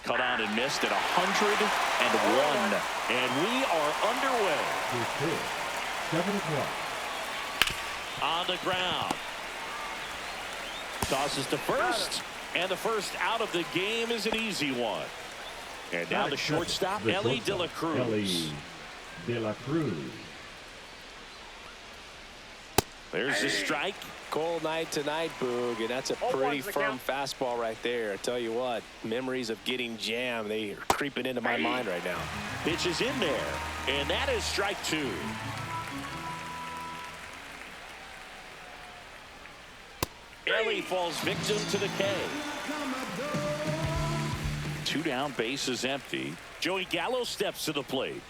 cut on and missed at 101. And we are underway. 7 o'clock. On the ground. Tosses to first. And the first out of the game is an easy one. And now the shortstop, Ellie De La Cruz. Ellie De La Cruz. There's the strike. Cold night tonight, Boog, and that's a pretty firm fastball right there. I tell you what, memories of getting jammed, they are creeping into my mind right now. Pitch is in there, and that is strike 2. Ellie falls victim to the K. 2 down, base is empty. Joey Gallo steps to the plate.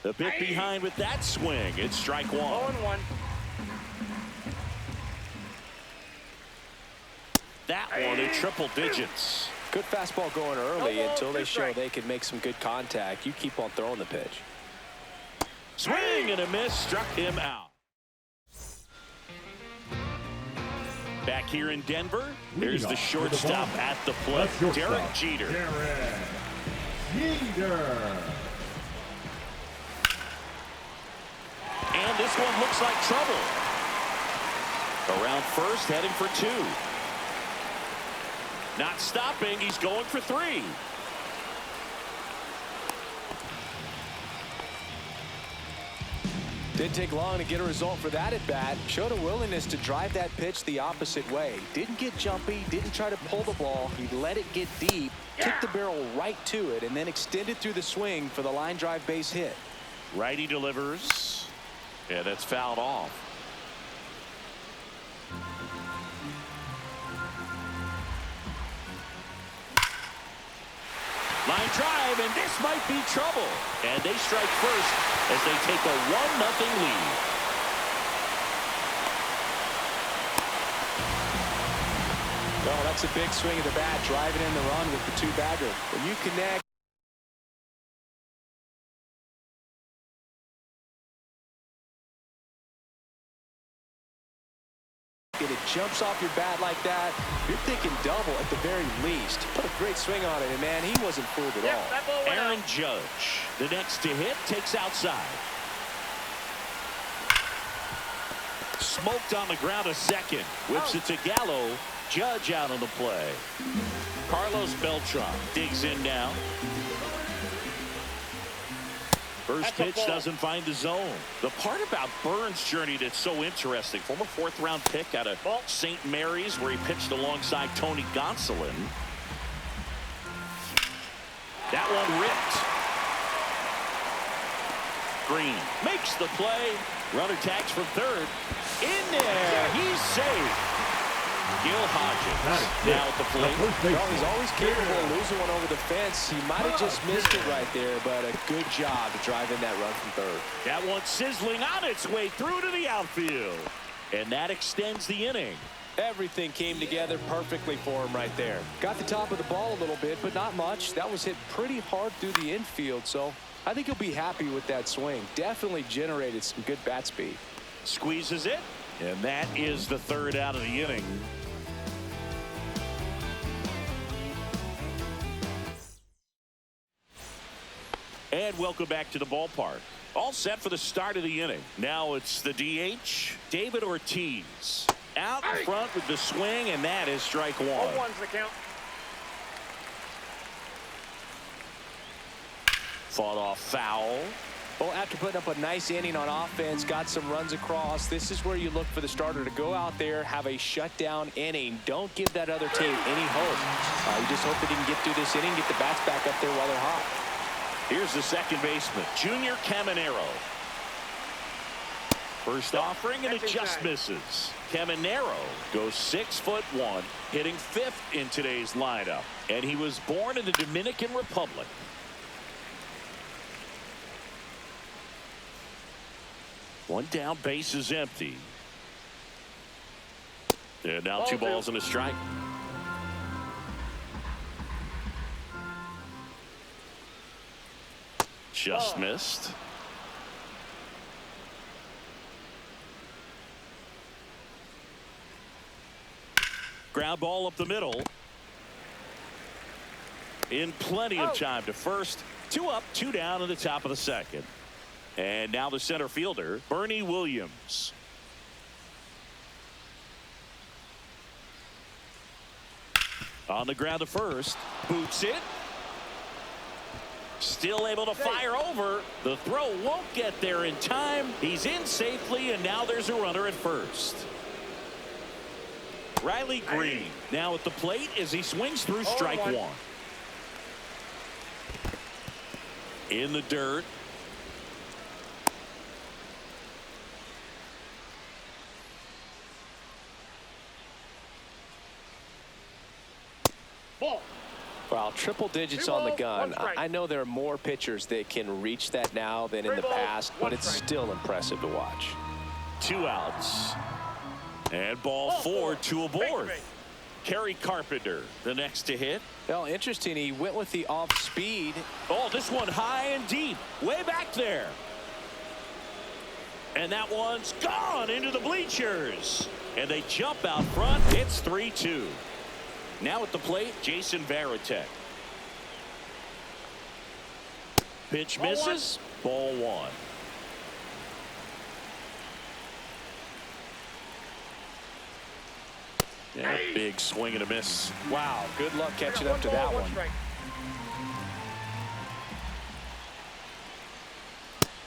The bit behind with that swing. It's strike 1. 0-1. That one in triple digits. Good fastball going early until they show they can make some good contact. You keep on throwing the pitch. Swing and a miss, struck him out. Back here in Denver, there's the shortstop at the plate, Derek Jeter. Derek Jeter. And this one looks like trouble. Around first, heading for 2. Not stopping, he's going for 3. Didn't take long to get a result for that at bat. Showed a willingness to drive that pitch the opposite way. Didn't get jumpy, didn't try to pull the ball. He let it get deep, kicked the barrel right to it, and then extended through the swing for the line drive base hit. Righty delivers. Yeah, that's fouled off. Line drive, and this might be trouble. And they strike first as they take a 1-0 lead. Well, that's a big swing of the bat, driving in the run with the 2-bagger. When you connect, and it jumps off your bat like that, you're thinking double at the very least. Put a great swing on it, and man, he wasn't fooled at all. Aaron Judge, the next to hit, takes outside. Smoked on the ground a second. Whips it to Gallo. Judge out on the play. Carlos Beltran digs in now. First pitch doesn't find the zone. The part about Burns' journey that's so interesting, former 4th-round pick out of St. Mary's, where he pitched alongside Tony Gonsolin. That one ripped. Green makes the play. Runner tags from third. In there, he's safe. Gil Hodges now at the plate. Well, he's always capable of losing one over the fence. He might have just missed it right there, but a good job to drive in that run from third. That one sizzling on its way through to the outfield. And that extends the inning. Everything came together perfectly for him right there. Got the top of the ball a little bit, but not much. That was hit pretty hard through the infield, so I think he'll be happy with that swing. Definitely generated some good bat speed. Squeezes it, and that is the 3rd out of the inning. And welcome back to the ballpark. All set for the start of the inning. Now it's the DH, David Ortiz. Out in front with the swing, and that is strike 1. 0-1's the count. Fought off foul. Well, after putting up a nice inning on offense, got some runs across, this is where you look for the starter to go out there, have a shutdown inning. Don't give that other team any hope. You just hope that he can get through this inning, get the bats back up there while they're hot. Here's the second baseman, Junior Caminero. First offering, and it just misses. Caminero goes 6'1", hitting 5th in today's lineup. And he was born in the Dominican Republic. One down, base is empty. And now 2 balls and a strike. Just missed. Ground ball up the middle. In plenty of time to first. 2 up, 2 down in the top of the second. And now the center fielder, Bernie Williams. On the ground to first. Boots it. Still able to fire over. The throw won't get there in time. He's in safely, and now there's a runner at first. Riley Green now at the plate as he swings through strike one. In the dirt. Ball. Well, triple digits on the gun. I know there are more pitchers that can reach that now than in the past, but it's still impressive to watch. 2 outs. And ball 4, 2 aboard. Kerry Carpenter, the next to hit. Well, interesting. He went with the off speed. Oh, this one high and deep. Way back there. And that one's gone into the bleachers. And they jump out front. It's 3-2. Now at the plate, Jason Varitek. Pitch misses. Ball 1. Yeah, big swing and a miss. Wow, good luck catching up to that one.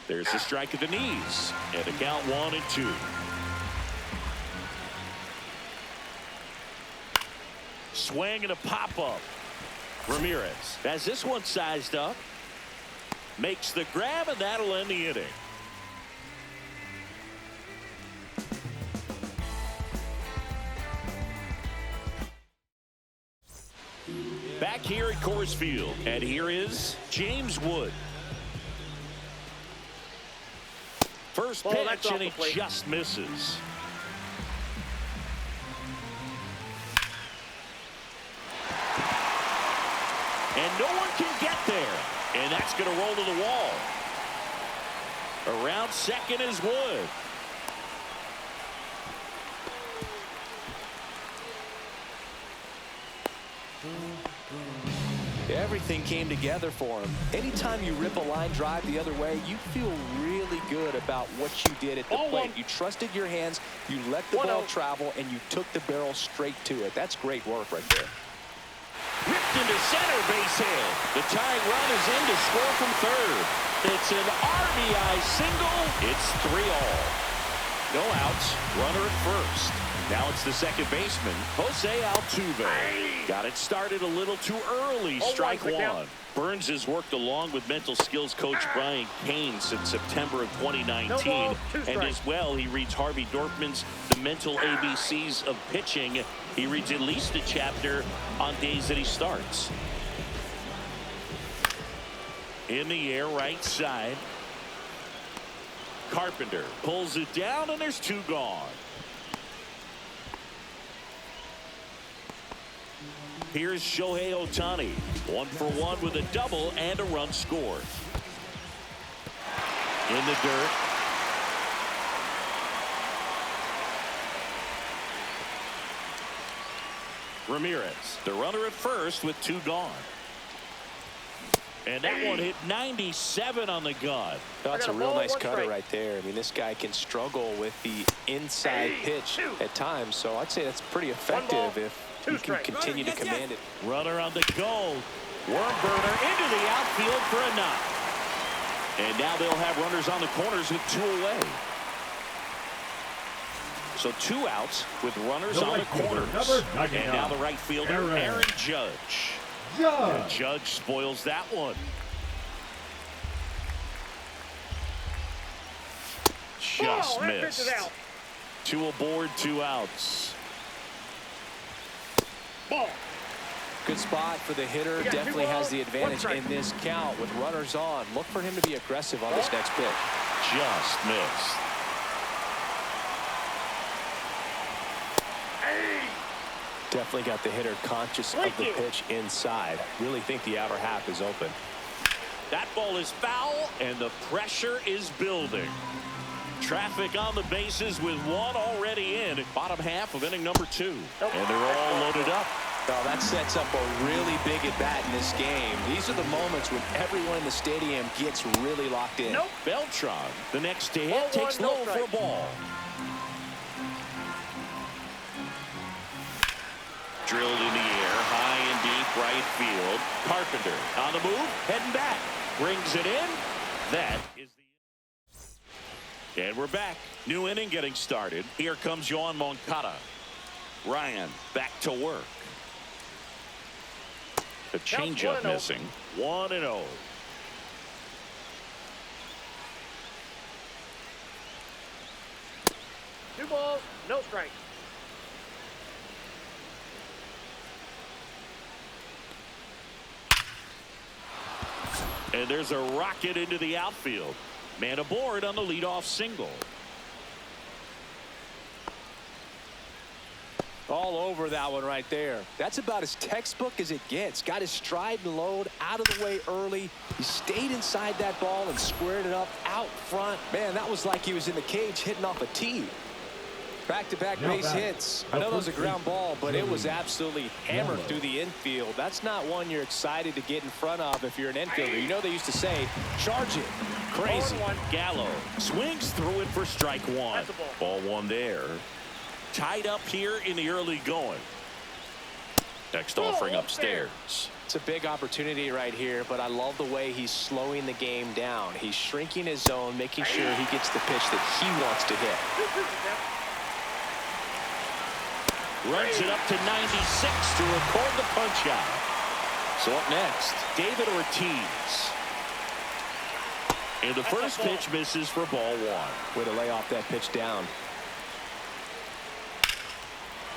There's the strike at the knees. And the count 1-2. Swing and a pop-up. Ramirez has this one sized up. Makes the grab, and that'll end the inning. Back here at Coors Field, and here is James Wood. First pitch, and he just misses. And no one can get there. And that's going to roll to the wall. Around second is Wood. Everything came together for him. Anytime you rip a line drive the other way, you feel really good about what you did at the plate. You trusted your hands, you let the ball travel, and you took the barrel straight to it. That's great work right there. Ripped into center, base hit. The tying run is in to score from third. It's an RBI single. It's 3-all. No outs. Runner at first. Now it's the second baseman, Jose Altuve. Got it started a little too early. Strike one. Burns has worked along with mental skills coach Brian Cain since September of 2019. And as well, he reads Harvey Dorfman's The Mental ABCs of Pitching. He reads at least a chapter on days that he starts. In the air, right side. Carpenter pulls it down, and there's 2 gone. Here's Shohei Ohtani, 1 for 1 with a double and a run scored. In the dirt. Ramirez, the runner at first with 2 gone. And that one hit 97 on the gun. That's a real nice cutter right there. I mean, this guy can struggle with the inside pitch at times, so I'd say that's pretty effective if he can continue to command it. Runner on the go. Worm burner into the outfield for a knock. And now they'll have runners on the corners with 2 away. So 2 outs with runners on the corners. And now the right fielder, Aaron Judge. And Judge spoils that one. Just missed. 2 aboard, 2 outs. Ball. Good spot for the hitter. Definitely has the advantage in this count with runners on. Look for him to be aggressive on this next pitch. Just missed. Definitely got the hitter conscious of the pitch inside. Really think the outer half is open. That ball is foul, and the pressure is building. traffic on the bases with one already in. Bottom half of inning number 2. And they're all loaded up. Well, that sets up a really big at-bat in this game. These are the moments when everyone in the stadium gets really locked in. Beltran, the next to hit, takes low for a ball. Drilled in the air, high and deep right field. Carpenter on the move, heading back. Brings it in. That is the... And we're back. New inning getting started. Here comes Yoan Moncada. Ryan back to work. The changeup missing. 1-0. Two balls, no strikes. And there's a rocket into the outfield. Man aboard on the leadoff single. All over that one right there. That's about as textbook as it gets. Got his stride and load out of the way early. He stayed inside that ball and squared it up out front. Man, that was like he was in the cage hitting off a tee. Back-to-back base hits. I know it was a ground ball, but it was absolutely hammered through the infield. That's not one you're excited to get in front of if you're an infielder. You know they used to say, charge it. Crazy. Gallo swings through it for strike 1. Ball 1 there. Tied up here in the early going. Next offering upstairs. It's a big opportunity right here, but I love the way he's slowing the game down. He's shrinking his zone, making sure he gets the pitch that he wants to hit. Runs it up to 96 to record the punch out. So up next, David Ortiz. And the first pitch misses for ball 1. Way to lay off that pitch down.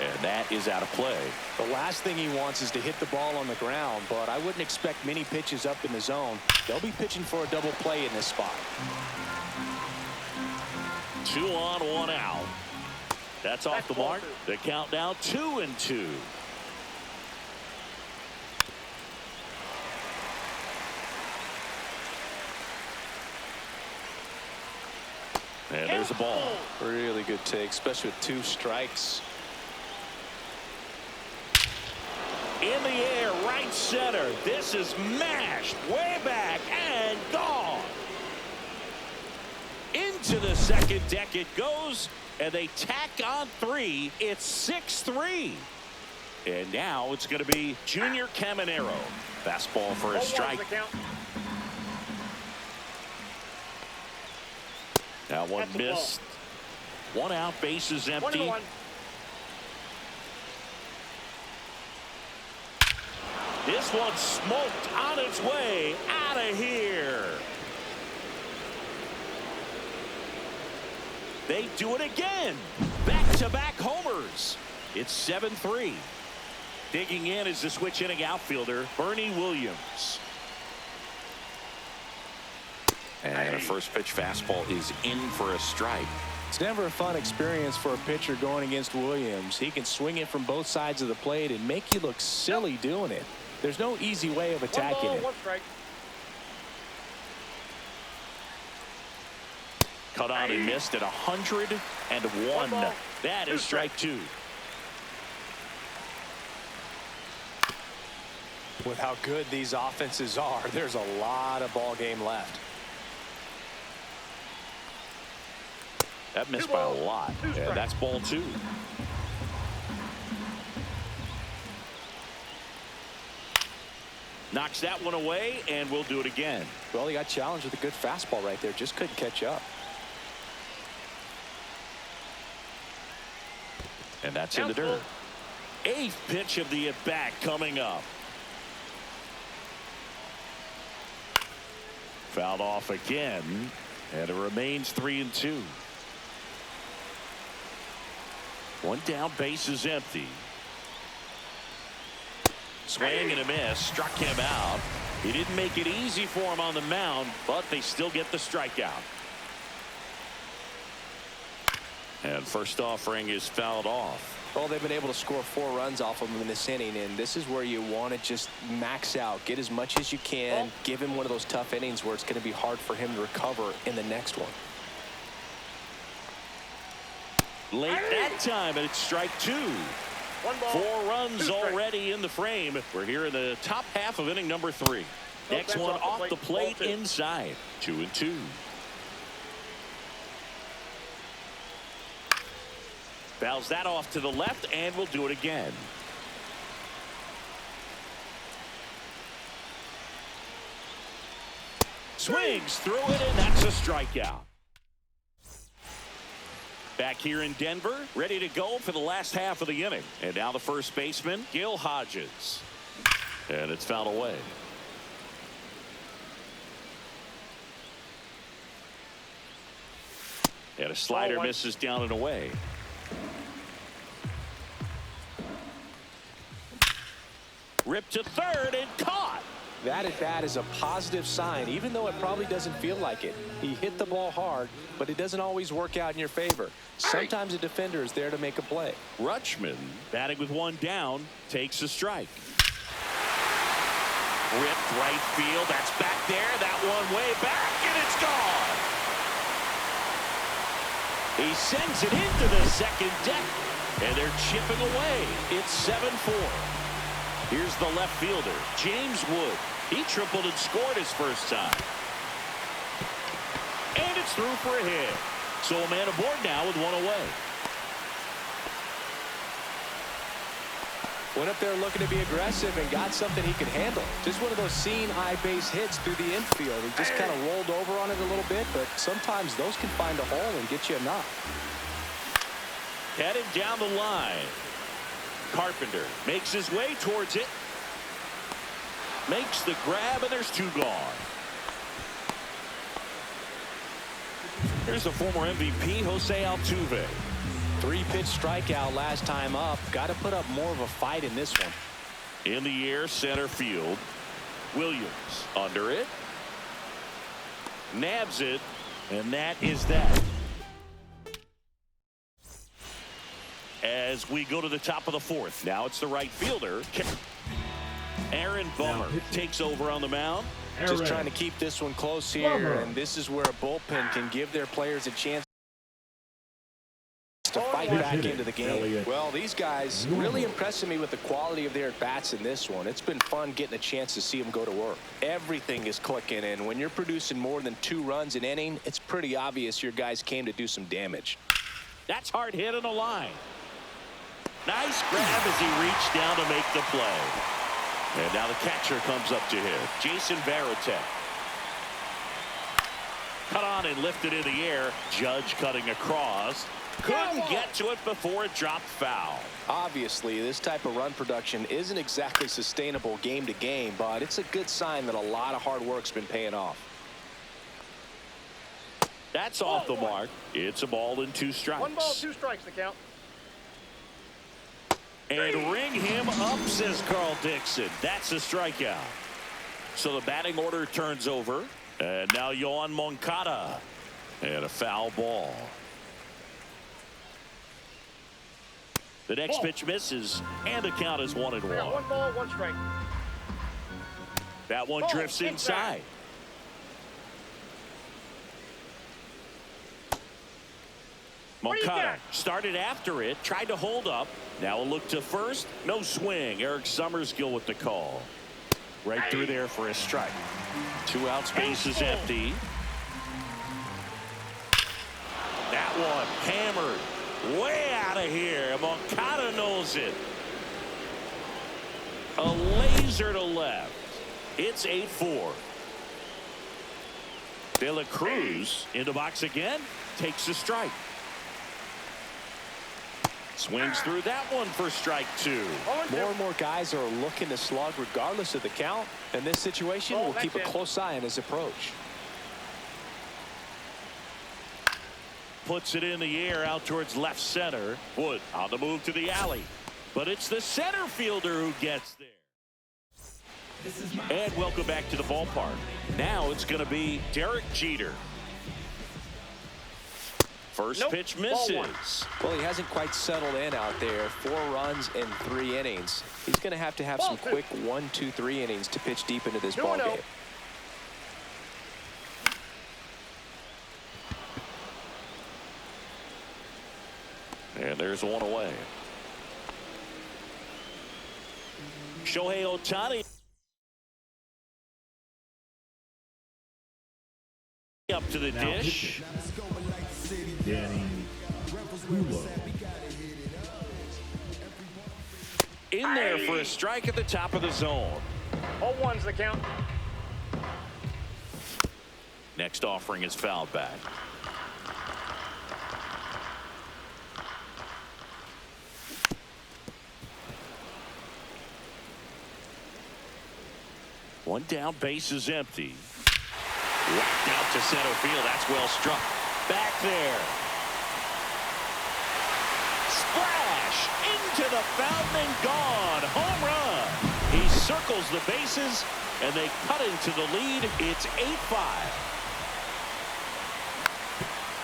And that is out of play. The last thing he wants is to hit the ball on the ground, but I wouldn't expect many pitches up in the zone. They'll be pitching for a double play in this spot. 2 on, 1 out. That's off the mark. The count now 2-2. And there's a ball. Really good take, especially with 2 strikes. In the air, right center. This is mashed way back and gone. Into the second deck it goes, and they tack on 3. It's 6-3. And now it's going to be Junior Caminero. Fastball for a strike. That one missed. 1 out, bases empty. 1-1. This one smoked on its way out of here. They do it again. Back-to-back homers. It's 7-3. Digging in is the switch inning outfielder, Bernie Williams. And a first pitch fastball is in for a strike. It's never a fun experience for a pitcher going against Williams. He can swing it from both sides of the plate and make you look silly doing it. There's no easy way of attacking it. 1 strike. Cut on and missed at 101. That is strike 2. With how good these offenses are, there's a lot of ball game left. That missed by a lot. And that's ball 2. Knocks that one away, and we'll do it again. Well, he got challenged with a good fastball right there. Just couldn't catch up. And that's in the dirt. 8th pitch of the at-bat coming up. Fouled off again, and it remains 3-2. 1 down, base is empty. Swing and a miss, struck him out. He didn't make it easy for him on the mound, but they still get the strikeout. And first offering is fouled off. Well, they've been able to score 4 runs off of him in this inning, and this is where you want to just max out, get as much as you can, give him one of those tough innings where it's going to be hard for him to recover in the next one. Late that time, and it's strike 2. 1 ball, 4 runs 2 strikes. already in the frame. We're here in the top half of inning number 3. Next one off the plate inside. 2-2. Fouls that off to the left, and we'll do it again. Swings through it, and that's a strikeout. Back here in Denver, ready to go for the last half of the inning. And now the first baseman, Gil Hodges. And it's fouled away. And a slider misses down and away. Ripped to third and caught. That at bat is a positive sign, even though it probably doesn't feel like it. He hit the ball hard, but it doesn't always work out in your favor. Sometimes a defender is there to make a play. Rutschman, batting with 1 down, takes a strike. Ripped right field. That's back there. That one way back, and it's gone. He sends it into the second deck, and they're chipping away. It's 7-4. Here's the left fielder, James Wood. He tripled and scored his first time. And it's through for a hit. So a man aboard now with 1 away. Went up there looking to be aggressive and got something he could handle. Just one of those seeing eye base hits through the infield. He just kind of rolled over on it a little bit, but sometimes those can find a hole and get you a knock. Headed down the line. Carpenter makes his way towards it. Makes the grab, and there's 2 gone. Here's the former MVP, Jose Altuve. 3-pitch strikeout last time up. Got to put up more of a fight in this one. In the air, center field. Williams under it. Nabs it, and that is that. As we go to the top of the 4th. Now it's the right fielder. Aaron Bummer takes over on the mound. Just trying to keep this one close here, and this is where a bullpen can give their players a chance to fight back into the game. Well, these guys really impressing me with the quality of their at-bats in this one. It's been fun getting a chance to see them go to work. Everything is clicking, and when you're producing more than 2 runs an inning, it's pretty obvious your guys came to do some damage. That's hard hit on the line. Nice grab as he reached down to make the play. And now the catcher comes up to him, Jason Varitek. Cut on and lifted in the air. Judge cutting across. Couldn't get to it before it dropped foul. Obviously, this type of run production isn't exactly sustainable game to game, but it's a good sign that a lot of hard work's been paying off. That's off the mark. It's a ball and 2 strikes. 1 ball, 2 strikes to count. And ring him up, says Carl Dixon. That's a strikeout. So the batting order turns over. And now Yohan Moncada. And a foul ball. The next pitch misses. And the count is 1-1. 1 ball, 1 strike. That one drifts inside. Moncada started after it, tried to hold up. Now a look to first. No swing. Eric Summerskill with the call. Right through there for a strike. 2 outs, base is empty. That one hammered way out of here. Moncada knows it. A laser to left. It's 8-4. De La Cruz into box again. Takes a strike. Swings through that one for strike 2. More and more guys are looking to slug regardless of the count. In this situation, we'll keep a close eye on his approach. Puts it in the air out towards left center. Wood on the move to the alley. But it's the center fielder who gets there. And welcome back to the ballpark. Now it's going to be Derek Jeter. First pitch misses. Well, he hasn't quite settled in out there. 4 runs in 3 innings. He's going to have some quick 1, 2, 3 innings to pitch deep into this ball game. And there's one away. Shohei Ohtani up to the Now dish. Danny Kulo. In there for a strike at the top of the zone. 0-1's the count. Next offering is fouled back. One down, base is empty. Whacked out to center field. That's well struck. Back there. Splash into the fountain and gone. Home run. He circles the bases, and they cut into the lead. It's 8-5.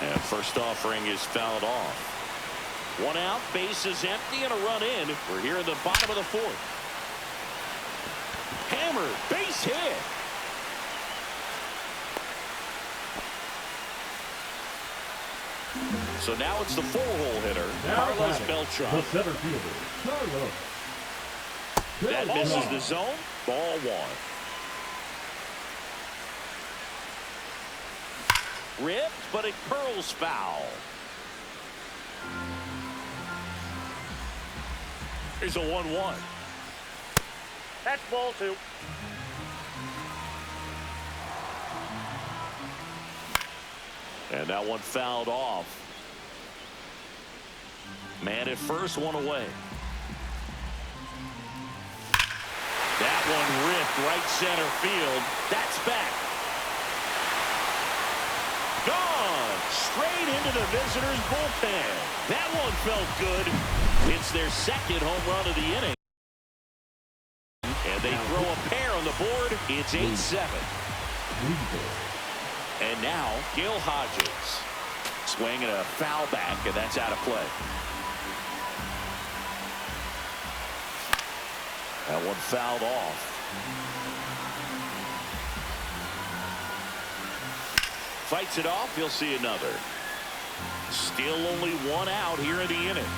And first offering is fouled off. One out, base is empty, and a run in. We're here in the bottom of the fourth. Hammered, base hit. So now it's the four-hole hitter, Carlos Beltran. The center fielder, Carlos. That misses the zone. Ball one. Ripped, but it curls foul. Here's a 1-1. That's ball 2. And that one fouled off. Man at first, one away. That one ripped right center field. That's back. Gone. Straight into the visitors' bullpen. That one felt good. It's their second home run of the inning. And they throw a pair on the board. It's 8-7. And now Gil Hodges. Swing and a foul back, and that's out of play. That one fouled off. Fights it off. He'll see another. Still only one out here in the inning.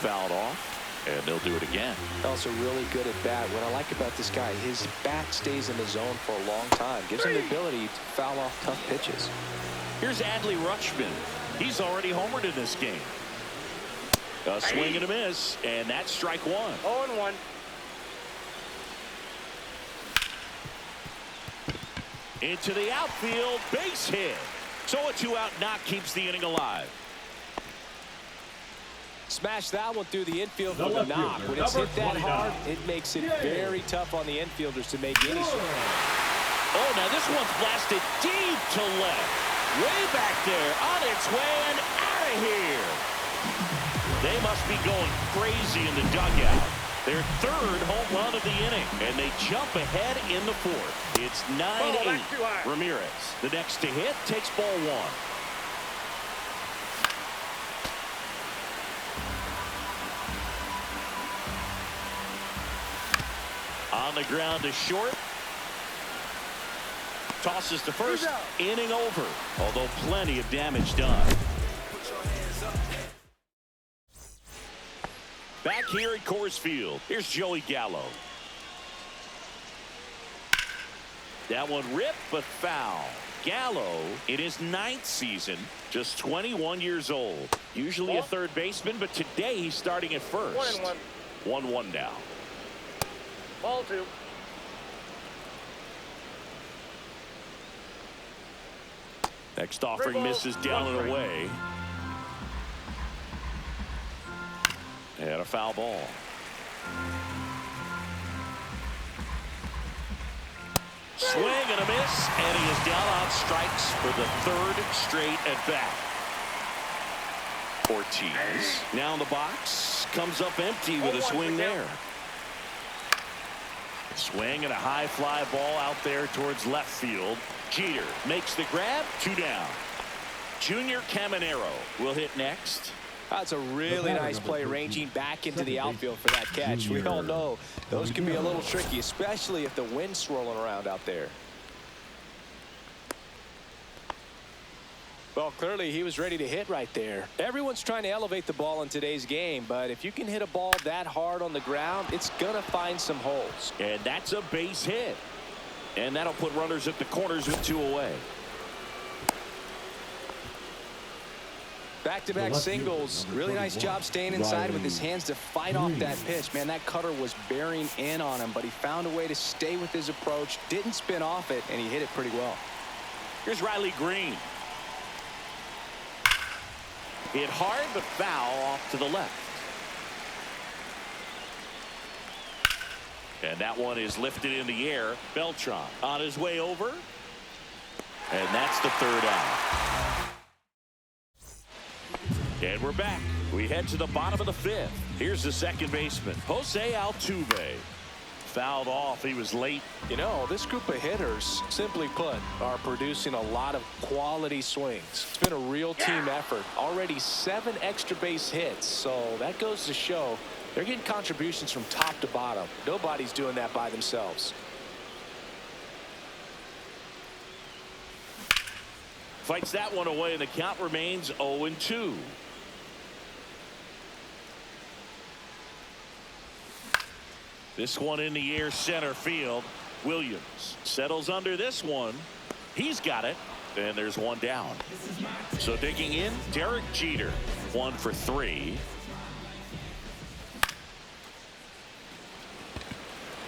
Fouled off. And they'll do it again. Also really good at bat. What I like about this guy, his bat stays in the zone for a long time. Gives him the ability to foul off tough pitches. Here's Adley Rutschman. He's already homered in this game. A swing and a miss, and that's strike one. 0-1. Into the outfield, base hit. So a 2-out knock keeps the inning alive. Smash that one through the infield for the knock. When it's hit that hard, it makes it very tough on the infielders to make any swing. Oh, now this one's blasted deep to left. Way back there, on its way and out of here. They must be going crazy in the dugout. Their third home run of the inning, and they jump ahead in the fourth. It's 9-8. Ramirez, the next to hit, takes ball one. On the ground to short. Tosses to first. Inning over. Although plenty of damage done. Back here at Coors Field. Here's Joey Gallo. That one ripped but foul. Gallo in his 9th season. Just 21 years old. Usually a third baseman, but today he's starting at first. 1-1 now. Ball 2. Next offering misses down and away. And a foul ball. Swing and a miss, and he is down on strikes for the third straight at bat. Ortiz now in the box, comes up empty with a swing there. Swing and a high fly ball out there towards left field. Jeter makes the grab, 2 down. Junior Caminero will hit next. That's a really nice play, ranging back into the outfield for that catch. We all know those can be a little tricky, especially if the wind's swirling around out there. Well, clearly he was ready to hit right there. Everyone's trying to elevate the ball in today's game, but if you can hit a ball that hard on the ground, it's going to find some holes. And that's a base hit. And that'll put runners at the corners with 2 away. Back-to-back singles. Really nice job staying inside with his hands to fight off that pitch. Man, that cutter was bearing in on him, but he found a way to stay with his approach, didn't spin off it, and he hit it pretty well. Here's Riley Green. Hit hard, but foul off to the left. And that one is lifted in the air. Beltran on his way over. And that's the 3rd out. And we're back. We head to the bottom of the 5th. Here's the second baseman, Jose Altuve. Fouled off. He was late. You know, this group of hitters, simply put, are producing a lot of quality swings. It's been a real team effort. Already 7 extra base hits, so that goes to show they're getting contributions from top to bottom. Nobody's doing that by themselves. Fights that one away, and the count remains 0-2. This one in the air, center field. Williams settles under this one. He's got it, and there's one down. So digging in, Derek Jeter, 1 for 3.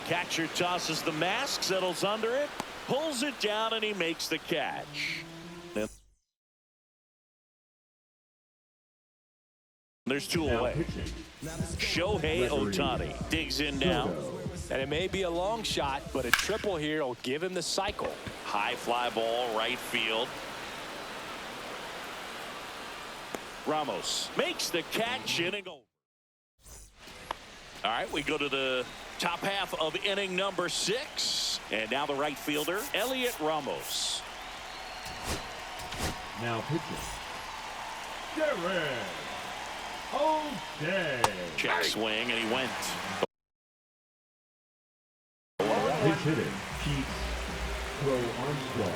Catcher tosses the mask, settles under it, pulls it down, and he makes the catch. There's 2 away. Shohei Ohtani digs in now. And it may be a long shot, but a triple here will give him the cycle. High fly ball, right field. Ramos makes the catch, inning over. All right, we go to the top half of inning number 6. And now the right fielder, Elliot Ramos. Now pitching, Derek. Okay. Check swing, and he went. Pitch hitting, Keith Armstrong.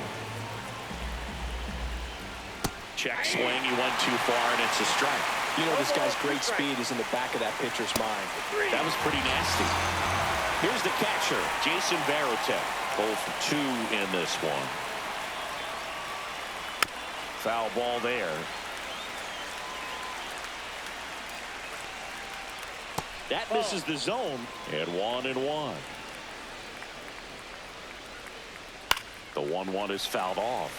Check swing, he went too far, and it's a strike. You know, this guy's great speed is in the back of that pitcher's mind. That was pretty nasty. Here's the catcher, Jason Varitek. 0 for 2 in this one. Foul ball there. That misses the zone, and 1-1. The 1-1 is fouled off.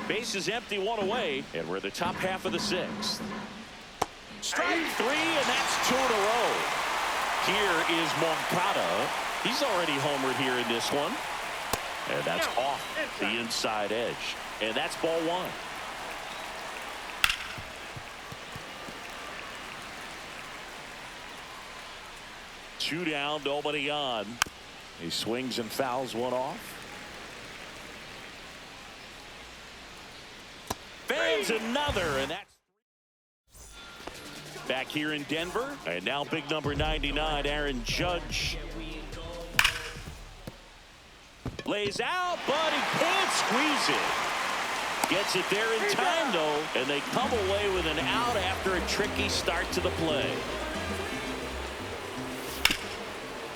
Base is empty, 1 away, and we're the top half of the 6th. Strike 3, and that's 2 in a row. Here is Moncada. He's already homered here in this one. And that's off the inside edge. And that's ball 1. Two down, nobody on. He swings and fouls one off. Fans another, and that's back here in Denver. And now big number 99, Aaron Judge. Lays out, but he can't squeeze it. Gets it there in time, though, and they come away with an out after a tricky start to the play.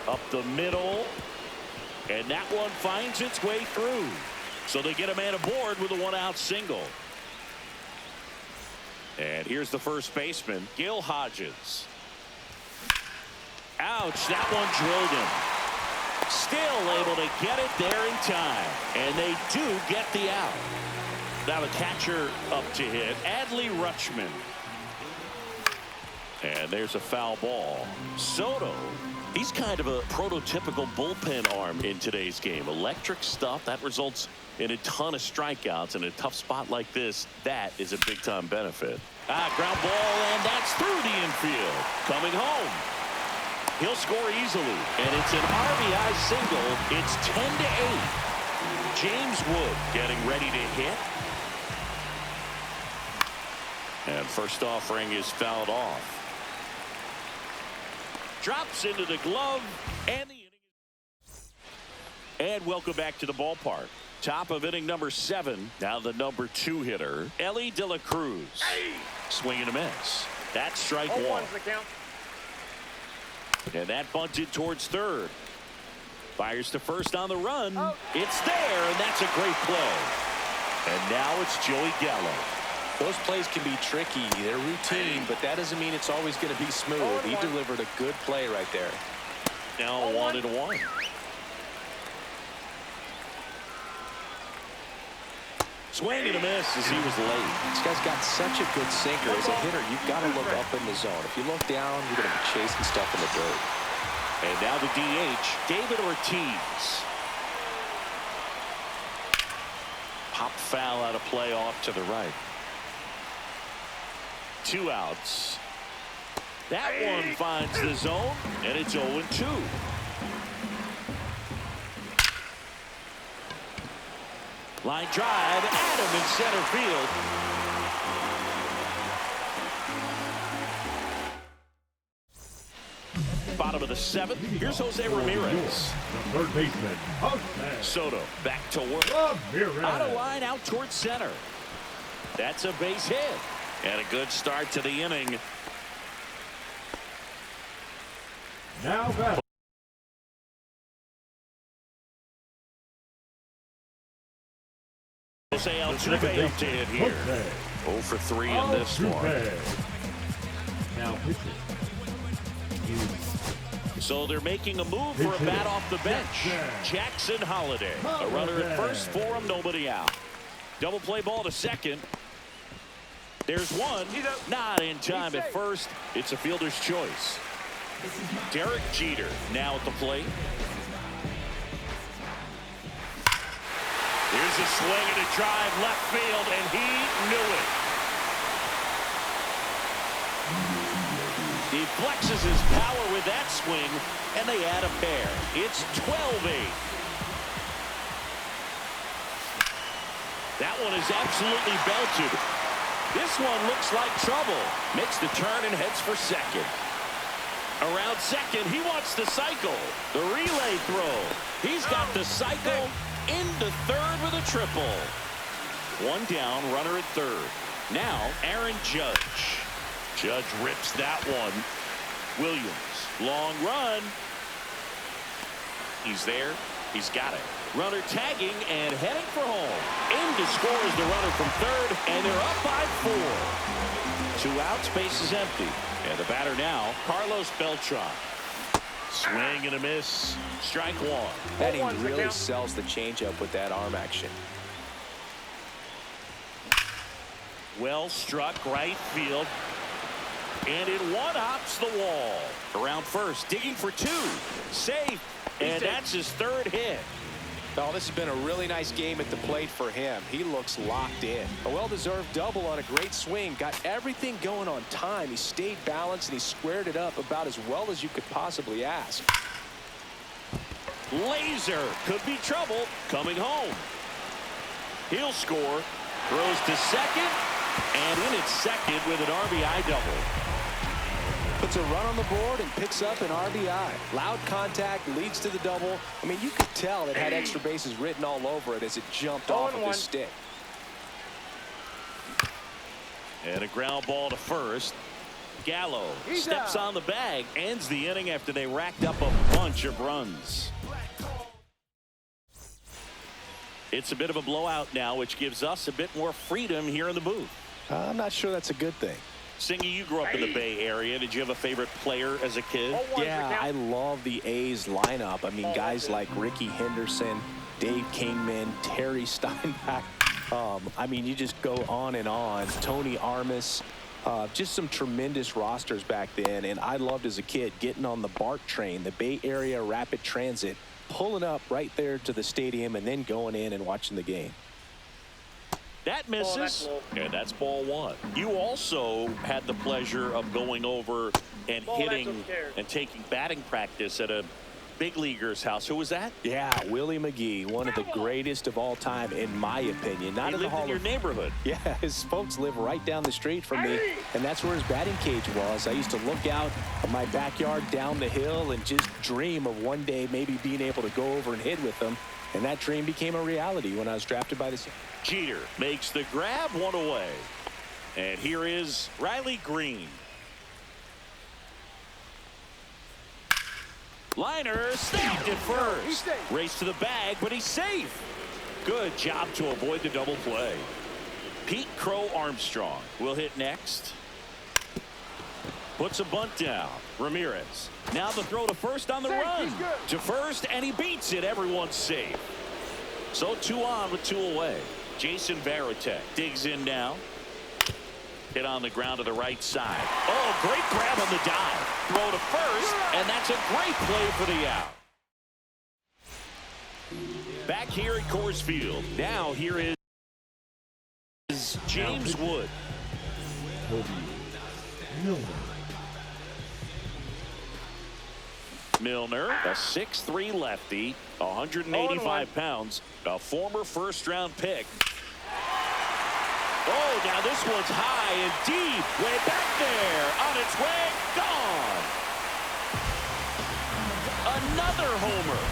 Up the middle, and that one finds its way through. So they get a man aboard with a 1-out single. And here's the first baseman, Gil Hodges. Ouch, that one drilled him. Still able to get it there in time, and they do get the out. Now the catcher up to hit, Adley Rutschman. And there's a foul ball. Soto, he's kind of a prototypical bullpen arm in today's game. Electric stuff that results in a ton of strikeouts. In a tough spot like this, that is a big-time benefit. Ground ball, and that's through the infield. Coming home. He'll score easily, and it's an RBI single. It's 10-8. James Wood getting ready to hit. And first offering is fouled off. Drops into the glove, and the inning is... And welcome back to the ballpark. Top of inning number 7. Now the number 2 hitter, Ellie De La Cruz. Swing and a miss. That's strike 1. 0-1's the count. And that bunted towards third. Fires to first on the run. It's there, and that's a great play. And now it's Joey Gallo. Those plays can be tricky. They're routine, but that doesn't mean it's always going to be smooth. He delivered a good play right there. Now 1-1. Swing and a miss as he was late. This guy's got such a good sinker. As a hitter, you've got to look up in the zone. If you look down, you're going to be chasing stuff in the dirt. And now the DH, David Ortiz. Pop foul out of play off to the right. 2 outs. That one finds the zone, and it's 0-2. Line drive, Adam in center field. Bottom of the 7th. Here's Jose Ramirez. The third baseman, Jose Soto back to work. Ramirez. Out of line, out towards center. That's a base hit. And a good start to the inning. Now back. Jose Altuve up to hit here. 0 for 3 in this one. Now pitching. So they're making a move for a bat off the bench. Jackson Holiday. A runner at first for him, nobody out. Double play ball to second. There's one. Not in time at first. It's a fielder's choice. Derek Jeter now at the plate. Here's a swing and a drive left field, and he knew it. He flexes his power with that swing, and they add a pair. It's 12-8. That one is absolutely belted. This one looks like trouble. Makes the turn and heads for second. Around second, he wants the cycle. The relay throw. He's got the cycle into third with a triple. 1 down, runner at third. Now, Aaron Judge. Judge rips that one. Williams, long run. He's there. He's got it. Runner tagging and heading for home. In to score is the runner from third, and they're up by 4. 2 outs, base is empty. And the batter now, Carlos Beltran. Swing and a miss. Strike 1. And he really sells the changeup with that arm action. Well struck right field. And it one-hops the wall. Around first, digging for 2. Safe. And that's his 3rd hit. Oh, this has been a really nice game at the plate for him. He looks locked in. A well-deserved double on a great swing. Got everything going on time. He stayed balanced, and he squared it up about as well as you could possibly ask. Laser could be trouble coming home. He'll score. Throws to second. And in at second with an RBI double. Puts a run on the board and picks up an RBI. Loud contact leads to the double. I mean, you could tell it had extra bases written all over it as it jumped off of his stick. And a ground ball to first. Gallo steps on the bag, ends the inning after they racked up a bunch of runs. It's a bit of a blowout now, which gives us a bit more freedom here in the booth. I'm not sure that's a good thing. Singy, you grew up in the Bay Area. Did you have a favorite player as a kid? Yeah, I love the A's lineup. I mean, guys like Ricky Henderson, Dave Kingman, Terry Steinbach. I mean, you just go on and on. Tony Armas. Just some tremendous rosters back then. And I loved as a kid getting on the BART train, the Bay Area Rapid Transit, pulling up right there to the stadium and then going in and watching the game. That misses, and that's ball 1. You also had the pleasure of going over and hitting and taking batting practice at a big leaguer's house. Who was that? Yeah, Willie McGee, one of the greatest of all time, in my opinion. Not He in the lived Hall in your of neighborhood. Yeah, his folks live right down the street from me, and that's where his batting cage was. I used to look out of my backyard down the hill and just dream of one day maybe being able to go over and hit with him, and that dream became a reality when I was drafted by the Jeter makes the grab, one away. And here is Riley Green. Liner snapped at first. Race to the bag, but he's safe. Good job to avoid the double play. Pete Crow Armstrong will hit next. Puts a bunt down. Ramirez. Now the throw to first on the run. To first, and he beats it. Everyone's safe. So 2 on with 2 away. Jason Varitek digs in now. Hit on the ground to the right side. Oh, great grab on the dive. Throw to first, and that's a great play for the out. Back here at Coors Field. Now here is James Wood. Milner, a 6'3 lefty, 185 pounds, a former first-round pick. Oh, now this one's high and deep, way back there, on its way, gone. Another homer,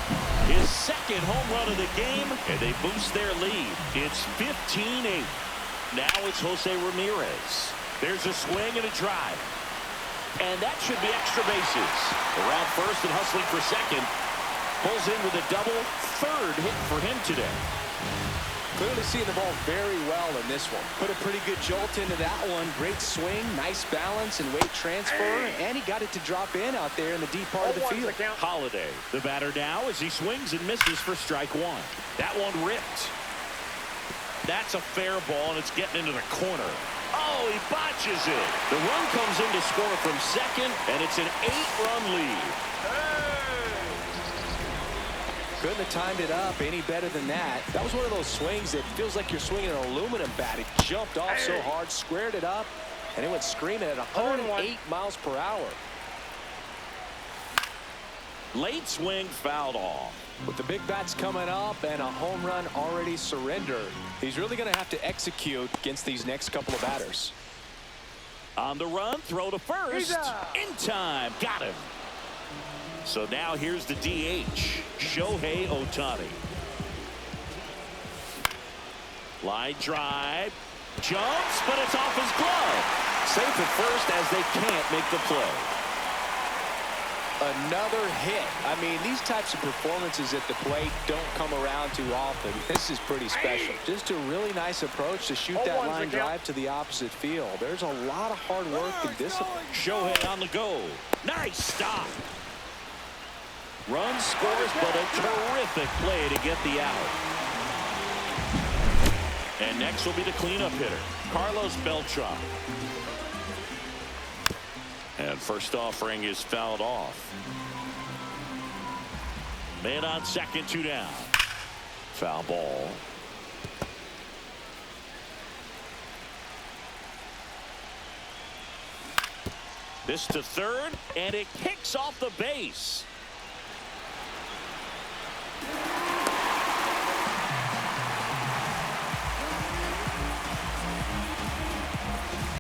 his second home run of the game, and they boost their lead. It's 15-8. Now it's Jose Ramirez. There's a swing and a drive. And that should be extra bases. Around first and hustling for second. Pulls in with a double, third hit for him today. Clearly seeing the ball very well in this one. Put a pretty good jolt into that one. Great swing, nice balance and weight transfer. And he got it to drop in out there in the deep part of the field. Holiday, the batter now as he swings and misses for strike 1. That one ripped. That's a fair ball, and it's getting into the corner. Oh, he botches it. The run comes in to score from second, and it's an 8-run lead. Couldn't have timed it up any better than that. That was one of those swings that feels like you're swinging an aluminum bat. It jumped off so hard, squared it up, and it went screaming at 108 miles per hour. Late swing fouled off. With the big bats coming up and a home run already surrendered, he's really going to have to execute against these next couple of batters. On the run, throw to first. In time, got him. So now here's the DH, Shohei Ohtani. Line drive, jumps, but it's off his glove. Safe at first as they can't make the play. Another hit. I mean, these types of performances at the plate don't come around too often. This is pretty special. Just a really nice approach to shoot that line drive to the opposite field. There's a lot of hard work and discipline. Shohei on the go. Nice stop. Run scores, but a terrific play to get the out. And next will be the cleanup hitter, Carlos Beltran. And first offering is fouled off. Man on second, 2 down. Foul ball. This to third, and it kicks off the base.